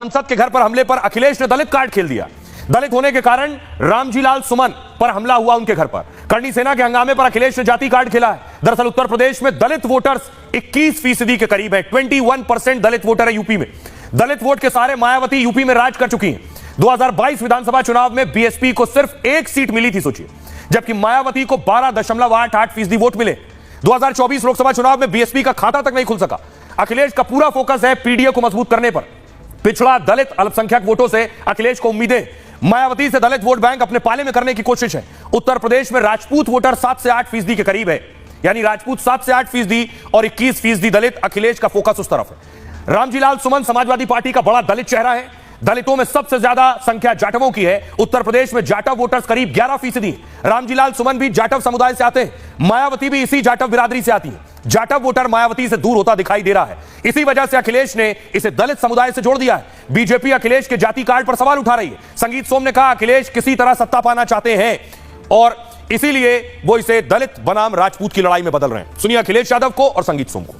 सांसद के घर पर हमले पर अखिलेश ने दलित कार्ड खेल दिया। दलित होने के कारण रामजी लाल सुमन पर हमला हुआ उनके घर पर। करणी सेना के हंगामे पर अखिलेश ने जाति कार्ड खेला है। दरअसल उत्तर प्रदेश में दलित वोटर्स 21% के करीब है। 21% दलित वोटर है यूपी में। दलित वोट के सारे मायावती यूपी में राज कर चुकी हैं। 2022 विधानसभा चुनाव में बीएसपी को सिर्फ एक सीट मिली थी, सोचिए, जबकि मायावती को 12.88% वोट मिले। 2024 लोकसभा चुनाव में बीएसपी का खाता तक नहीं खुल सका। अखिलेश का पूरा फोकस है पीडीए को मजबूत करने पर। पिछड़ा दलित अल्पसंख्यक वोटों से अखिलेश को उम्मीदें। मायावती से दलित वोट बैंक अपने पाले में करने की कोशिश है। उत्तर प्रदेश में राजपूत वोटर 7 से 8% के करीब है, यानी राजपूत 7 से 8% और 21% दलित। अखिलेश का फोकस उस तरफ है। रामजी लाल सुमन समाजवादी पार्टी का बड़ा दलित चेहरा है। दलितों में सबसे ज्यादा संख्या जाटवों की है। उत्तर प्रदेश में जाटव वोटर्स करीब 11%। रामजी लाल सुमन भी जाटव समुदाय से आते हैं। मायावती भी इसी जाटव बिरादरी से आती है। जाटव वोटर मायावती से दूर होता दिखाई दे रहा है। इसी वजह से अखिलेश ने इसे दलित समुदाय से जोड़ दिया है। बीजेपी अखिलेश के जाति कार्ड पर सवाल उठा रही है। संगीत सोम ने कहा अखिलेश किसी तरह सत्ता पाना चाहते हैं और इसीलिए वो इसे दलित बनाम राजपूत की लड़ाई में बदल रहे हैं। सुनिए अखिलेश यादव को और संगीत सोम को।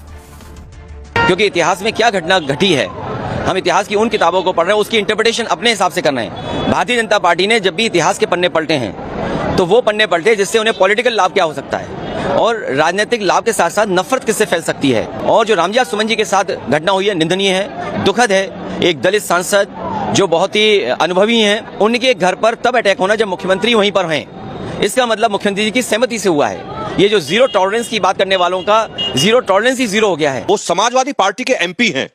क्योंकि इतिहास में क्या घटना घटी है, हम इतिहास की उन किताबों को पढ़ रहे हैं, उसकी इंटरप्रिटेशन अपने हिसाब से करना है। भारतीय जनता पार्टी ने जब भी इतिहास के पन्ने पलटे हैं तो वो पन्ने पलटे जिससे उन्हें पॉलिटिकल लाभ क्या हो सकता है और राजनीतिक लाभ के साथ साथ नफरत किससे फैल सकती है। और जो रामजी सुमन जी के साथ घटना हुई है निंदनीय है, दुखद है। एक दलित सांसद जो बहुत ही अनुभवी हैं, उनके घर पर तब अटैक होना जब मुख्यमंत्री वहीं पर हैं। इसका मतलब मुख्यमंत्री जी की सहमति से हुआ है। ये जो जीरो टॉलरेंस की बात करने वालों का जीरो टॉलरेंस ही जीरो हो गया है। वो समाजवादी पार्टी के एमपी हैं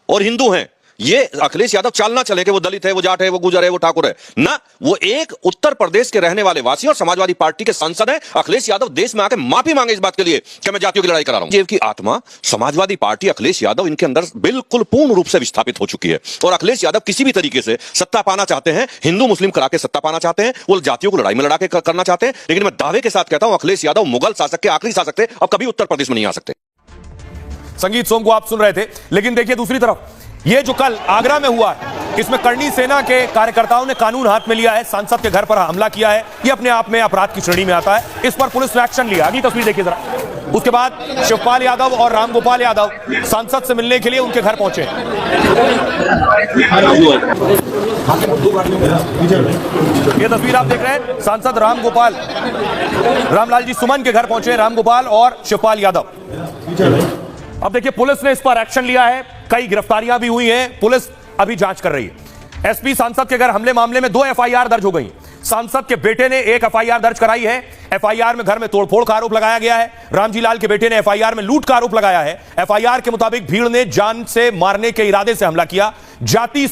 और हिंदू हैं। ये अखिलेश यादव चाल ना चले कि वो दलित है, वो जाट है, वो गुजर है, वो ठाकुर है ना। वो एक उत्तर प्रदेश के रहने वाले वासी और समाजवादी पार्टी के सांसद हैं। अखिलेश यादव देश में आके माफी मांगे इस बात के लिए कि मैं जातियों की लड़ाई करा रहा हूं। जेब की आत्मा समाजवादी पार्टी, अखिलेश यादव इनके अंदर बिल्कुल पूर्ण रूप से विस्थापित हो चुकी है। और अखिलेश यादव किसी भी तरीके से सत्ता पाना चाहते हैं, हिंदू मुस्लिम करा के सत्ता पाना चाहते हैं, वो जातियों को लड़ाई में लड़ा के करना चाहते हैं। लेकिन मैं दावे के साथ कहता हूं अखिलेश यादव मुगल शासक के आखिरी शासक थे, अब कभी उत्तर प्रदेश में नहीं आ सकते। संगीत सोम को आप सुन रहे थे, लेकिन देखिए दूसरी तरफ ये जो कल आगरा में हुआ है, इसमें करणी सेना के कार्यकर्ताओं ने कानून हाथ में लिया है, सांसद के घर पर हमला किया है। ये अपने आप में अपराध की श्रेणी में आता है। इस पर पुलिस ने एक्शन लिया। अगली तस्वीर देखिए जरा। उसके बाद शिवपाल यादव और रामगोपाल यादव सांसद से मिलने के लिए उनके घर पहुंचे। ये तस्वीर आप देख रहे हैं, सांसद रामलाल जी सुमन के घर पहुंचे रामगोपाल और शिवपाल यादव। अब देखिए पुलिस ने इस पर एक्शन लिया है। कई गिरफ्तारियां भी हुई हैं। पुलिस अभी जांच कर रही है। एसपी सांसद के घर हमले मामले में 2 एफआईआर दर्ज हो गई। सांसद के बेटे ने 1 एफआईआर दर्ज कराई है। एफआईआर में घर में तोड़फोड़ का आरोप लगाया गया है। रामजी लाल के बेटे ने एफआईआर में लूट का आरोप लगाया है। एफआईआर के मुताबिक भीड़ ने जान से मारने के इरादे से हमला किया। जाति